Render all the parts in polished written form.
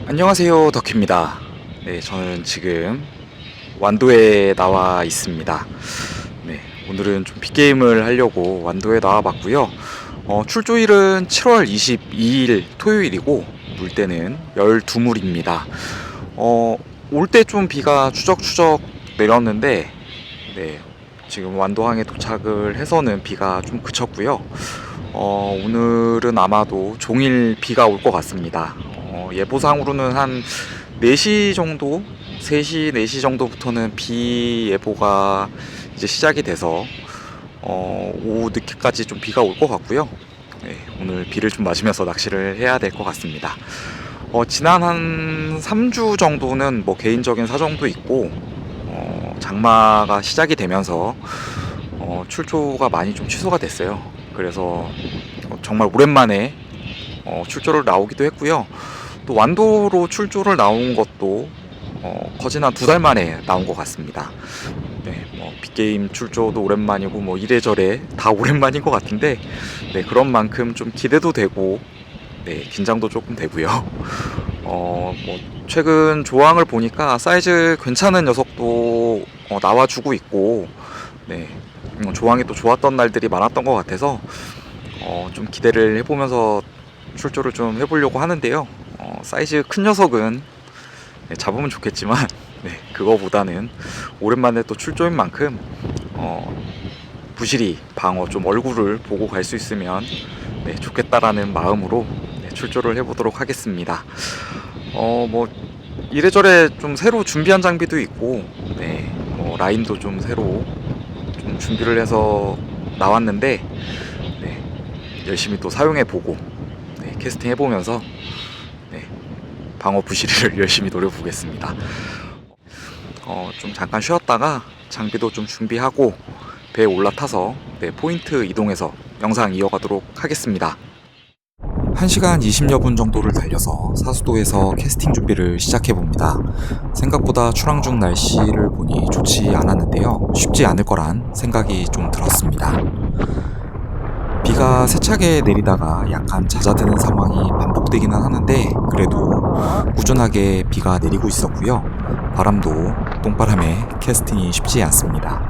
안녕하세요, 덕희입니다. 네, 저는 지금 완도에 나와 있습니다. 네, 오늘은 좀 빅게임을 하려고 완도에 나와 봤고요. 출조일은 7월 22일 토요일이고 물때는 12물입니다. 올 때 좀 비가 추적추적 내렸는데 네, 지금 완도항에 도착을 해서는 비가 좀 그쳤고요. 오늘은 아마도 종일 비가 올 것 같습니다. 예보상으로는 한 4시 정도, 3시, 4시 정도부터는 비 예보가 이제 시작이 돼서 오후 늦게까지 좀 비가 올 것 같고요. 네, 오늘 비를 좀 맞으면서 낚시를 해야 될 것 같습니다. 지난 한 3주 정도는 뭐 개인적인 사정도 있고 장마가 시작이 되면서 출조가 많이 좀 취소가 됐어요. 그래서 정말 오랜만에 출조를 나오기도 했고요. 또 완도로 출조를 나온 것도 거진 한 2달 만에 나온 것 같습니다. 네, 뭐 빅게임 출조도 오랜만이고 뭐 이래저래 다 오랜만인 것 같은데 네, 그런 만큼 좀 기대도 되고 네, 긴장도 조금 되고요. 뭐 최근 조항을 보니까 사이즈 괜찮은 녀석도 나와주고 있고 네, 조항이 또 좋았던 날들이 많았던 것 같아서 좀 기대를 해보면서 출조를 좀 해보려고 하는데요. 사이즈 큰 녀석은 네, 잡으면 좋겠지만 네, 그거보다는 오랜만에 또 출조인 만큼 부실이 방어 좀 얼굴을 보고 갈 수 있으면 네, 좋겠다라는 마음으로 네, 출조를 해보도록 하겠습니다. 뭐 이래저래 좀 새로 준비한 장비도 있고 네, 뭐 라인도 좀 새로 좀 준비를 해서 나왔는데 네, 열심히 또 사용해보고 네, 캐스팅 해보면서 네, 방어 부실을 열심히 노려보겠습니다. 좀 잠깐 쉬었다가 장비도 좀 준비하고 배에 올라타서 네, 포인트 이동해서 영상 이어가도록 하겠습니다. 1시간 20여 분 정도를 달려서 사수도에서 캐스팅 준비를 시작해봅니다. 생각보다 출항 중 날씨를 보니 좋지 않았는데요. 쉽지 않을 거란 생각이 좀 들었습니다. 비가 세차게 내리다가 약간 잦아드는 상황이 반복되기는 하는데 그래도 꾸준하게 비가 내리고 있었고요. 바람도 똥바람에 캐스팅이 쉽지 않습니다.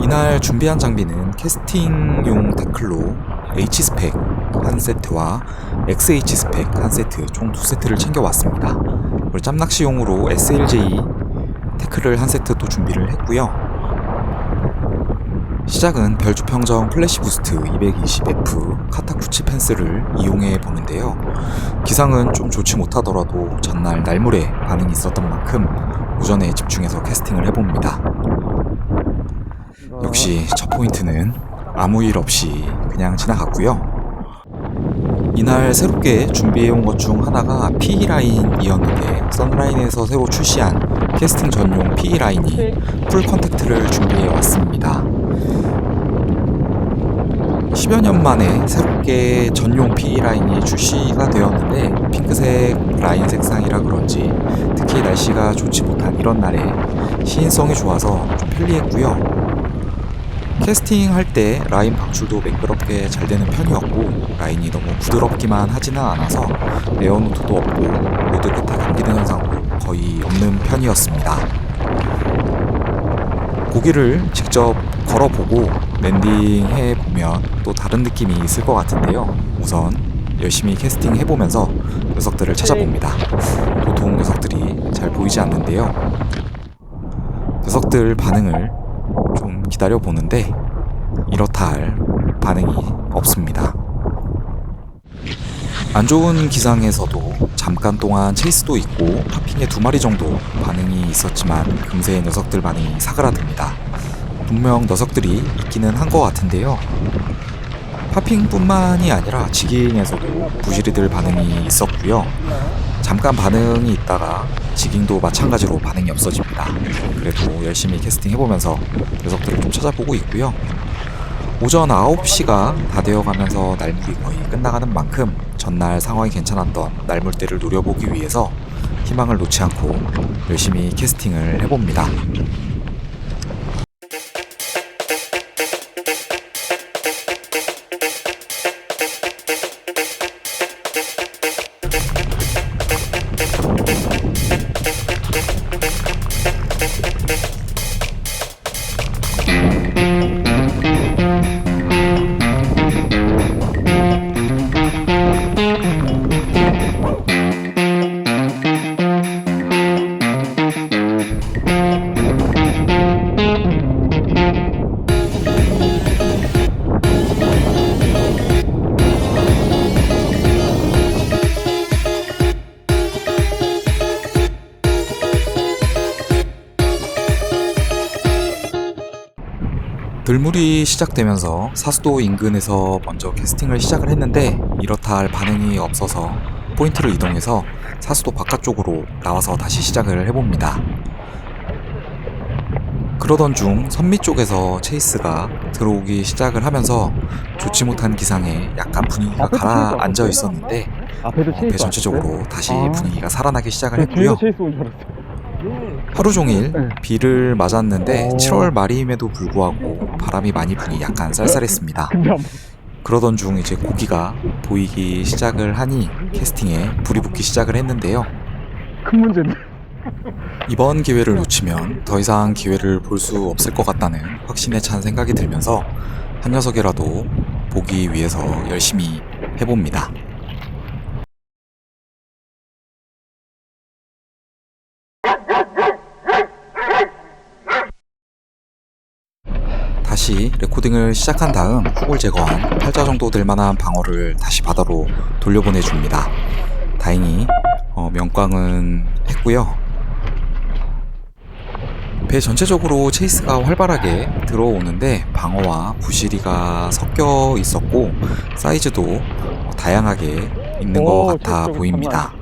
이날 준비한 장비는 캐스팅용 태클로 H스펙 한 세트와 XH스펙 한 세트 총 2세트를 챙겨왔습니다. 그리고 짬낚시용으로 SLJ 태클을 한 세트 또 준비를 했고요. 시작은 별주평정 플래시 부스트 220F 카타쿠치 펜스를 이용해 보는데요. 기상은 좀 좋지 못하더라도 전날 날물에 반응이 있었던 만큼 오전에 집중해서 캐스팅을 해봅니다. 역시 첫 포인트는 아무 일 없이 그냥 지나갔고요. 이날 새롭게 준비해온 것 중 하나가 PE라인이었는데 선라인에서 새로 출시한 캐스팅 전용 PE라인이 풀 컨택트를 준비해 왔습니다. 10여 년 만에 새롭게 전용 PE라인이 출시가 되었는데 핑크색 라인 색상이라 그런지 특히 날씨가 좋지 못한 이런 날에 시인성이 좋아서 좀 편리했고요. 캐스팅 할 때 라인 방출도 매끄럽게 잘 되는 편이었고 라인이 너무 부드럽기만 하지는 않아서 에어노트도 없고 로드 끝에 감기는 현상도 거의 없는 편이었습니다. 고기를 직접 걸어보고 랜딩해 보면 또 다른 느낌이 있을 것 같은데요. 우선 열심히 캐스팅 해보면서 녀석들을 찾아봅니다. 보통 녀석들이 잘 보이지 않는데요. 녀석들 반응을 좀 기다려 보는데 이렇다 할 반응이 없습니다. 안 좋은 기상에서도 잠깐 동안 체이스도 있고 파핑에 2마리 정도 반응이 있었지만 금세 녀석들 반응이 사그라듭니다. 분명 녀석들이 있기는 한 것 같은데요. 파핑뿐만이 아니라 지깅에서도 부시리들 반응이 있었고요. 잠깐 반응이 있다가 지깅도 마찬가지로 반응이 없어집니다. 그래도 열심히 캐스팅 해보면서 녀석들을 좀 찾아보고 있고요. 오전 9시가 다 되어가면서 날물이 거의 끝나가는 만큼 전날 상황이 괜찮았던 날물대를 노려보기 위해서 희망을 놓지 않고 열심히 캐스팅을 해봅니다. 들물이 시작되면서 사수도 인근에서 먼저 캐스팅을 시작을 했는데 이렇다 할 반응이 없어서 포인트를 이동해서 사수도 바깥쪽으로 나와서 다시 시작을 해봅니다. 그러던 중 선미 쪽에서 체이스가 들어오기 시작을 하면서 좋지 못한 기상에 약간 분위기가 가라앉아 있었는데 배 전체적으로 다시 분위기가 살아나기 시작을 했고요. 하루 종일 비를 맞았는데 7월 말임에도 불구하고 바람이 많이 부니 약간 쌀쌀했습니다. 그러던 중 이제 고기가 보이기 시작을 하니 캐스팅에 불이 붙기 시작을 했는데요. 큰 문제인데. 이번 기회를 놓치면 더 이상 기회를 볼 수 없을 것 같다는 확신에 찬 생각이 들면서 한 녀석이라도 보기 위해서 열심히 해봅니다. 다시 레코딩을 시작한 다음 훅을 제거한 8자 정도 될 만한 방어를 다시 바다로 돌려보내줍니다. 다행히 명광은 했고요. 배 전체적으로 체이스가 활발하게 들어오는데 방어와 부시리가 섞여 있었고 사이즈도 다양하게 있는 것 같아 보입니다.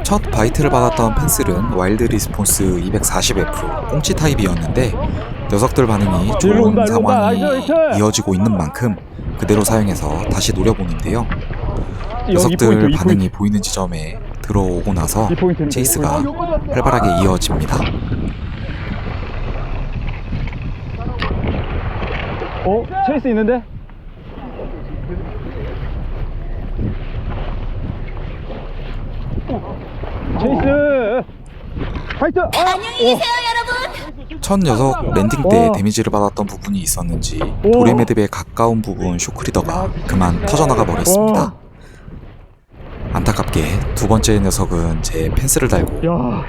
첫 바이트를 받았던 펜슬은 와일드 리스폰스 240F 꽁치 타입이었는데 녀석들 반응이 좋은 상황이 이어지고 있는 만큼 그대로 사용해서 다시 노려보는데요. 녀석들 반응이 보이는 지점에 들어오고 나서 체이스가 활발하게 이어집니다. 체이스 있는데? 체이스! 파이트! 안녕히 계세요, 여러분. 첫 녀석 랜딩 때 데미지를 받았던 부분이 있었는지 돌의 매듭에 가까운 부분 쇼크리더가 그만 터져나가 버렸습니다. 안타깝게 두 번째 녀석은 제 펜스를 달고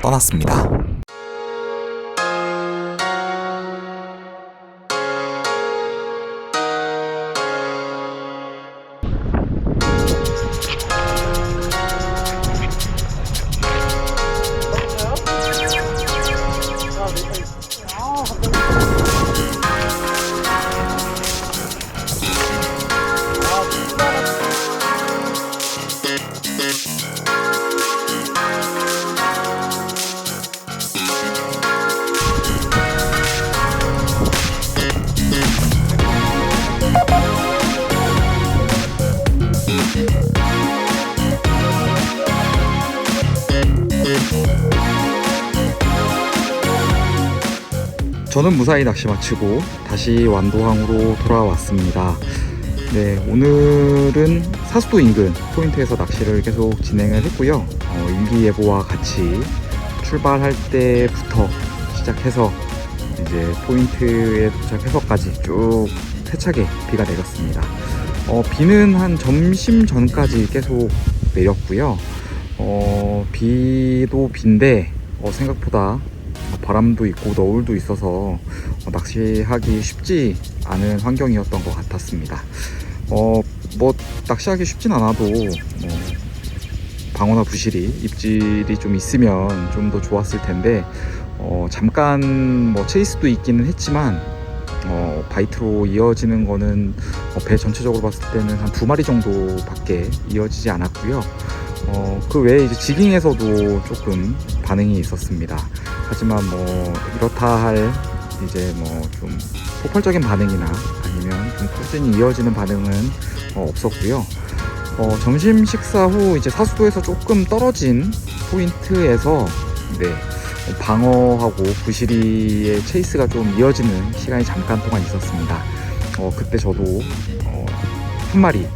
떠났습니다. 저는 무사히 낚시 마치고 다시 완도항으로 돌아왔습니다. 네, 오늘은 사수도 인근 포인트에서 낚시를 계속 진행을 했고요. 일기예보와 같이 출발할 때부터 시작해서 이제 포인트에 도착해서까지 쭉 세차게 비가 내렸습니다. 비는 한 점심 전까지 계속 내렸고요. 비도 빈데 생각보다 바람도 있고 너울도 있어서 낚시하기 쉽지 않은 환경이었던 것 같았습니다. 뭐 낚시하기 쉽진 않아도 방어나 부시리, 입질이 좀 있으면 좀 더 좋았을 텐데 잠깐 뭐 체이스도 있기는 했지만 바이트로 이어지는 거는 배 전체적으로 봤을 때는 한 2마리 정도밖에 이어지지 않았고요. 그 외에 이제 지깅에서도 조금 반응이 있었습니다. 하지만 뭐 이렇다 할 이제 뭐 좀 폭발적인 반응이나 아니면 좀 꾸준히 이어지는 반응은 없었고요. 점심 식사 후 이제 사수도에서 조금 떨어진 포인트에서 방어하고 부시리의 체이스가 좀 이어지는 시간이 잠깐 동안 있었습니다. 그때 저도 한 마리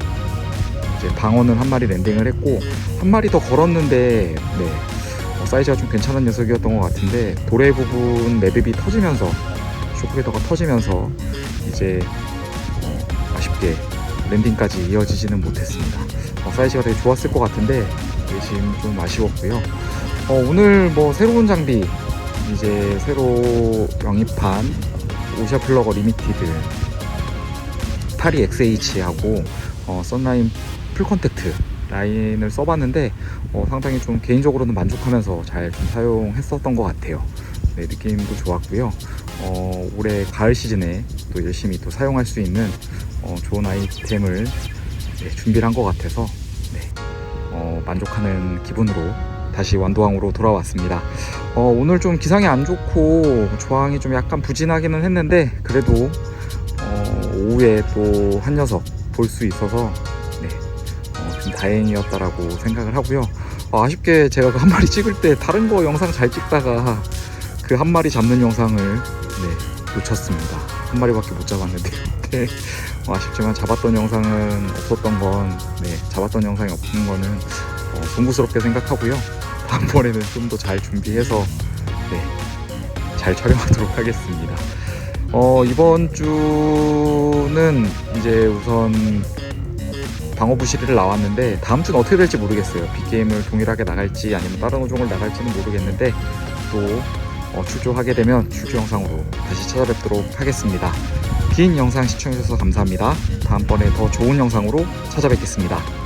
이제 방어는 한 마리 랜딩을 했고 한 마리 더 걸었는데 사이즈가 좀 괜찮은 녀석이었던 것 같은데 도래 부분 매듭이 터지면서 쇼크리더가 터지면서 이제 아쉽게 랜딩까지 이어지지는 못했습니다. 사이즈가 되게 좋았을 것 같은데 지금 좀 아쉬웠고요. 오늘 뭐 새로운 장비 이제 새로 영입한 오샤 플러거 리미티드 타리 XH하고 썬라인 풀 컨택트 라인을 써봤는데 상당히 좀 개인적으로는 만족하면서 잘 좀 사용했었던 것 같아요. 네, 느낌도 좋았고요. 올해 가을 시즌에 또 열심히 또 사용할 수 있는 좋은 아이템을 준비를 한 것 같아서 만족하는 기분으로 다시 완도항으로 돌아왔습니다. 오늘 좀 기상이 안 좋고 조항이 좀 약간 부진하기는 했는데 그래도 오후에 또 한 녀석 볼 수 있어서 좀 다행이었다라고 생각을 하고요. 아쉽게 제가 그 한 마리 찍을 때 다른 거 영상 잘 찍다가 그 한 마리 잡는 영상을 놓쳤습니다. 한 마리밖에 못 잡았는데 아쉽지만 잡았던 영상은 없었던 건 잡았던 영상이 없는 거는 송구스럽게 생각하고요. 다음번에는 좀 더 잘 준비해서 잘 촬영하도록 하겠습니다. 이번 주는 이제 우선 방어부시리를 나왔는데 다음 주는 어떻게 될지 모르겠어요. 빅게임을 동일하게 나갈지 아니면 다른 어종을 나갈지는 모르겠는데 또 출조하게 되면 출조 영상으로 다시 찾아뵙도록 하겠습니다. 긴 영상 시청해주셔서 감사합니다. 다음번에 더 좋은 영상으로 찾아뵙겠습니다.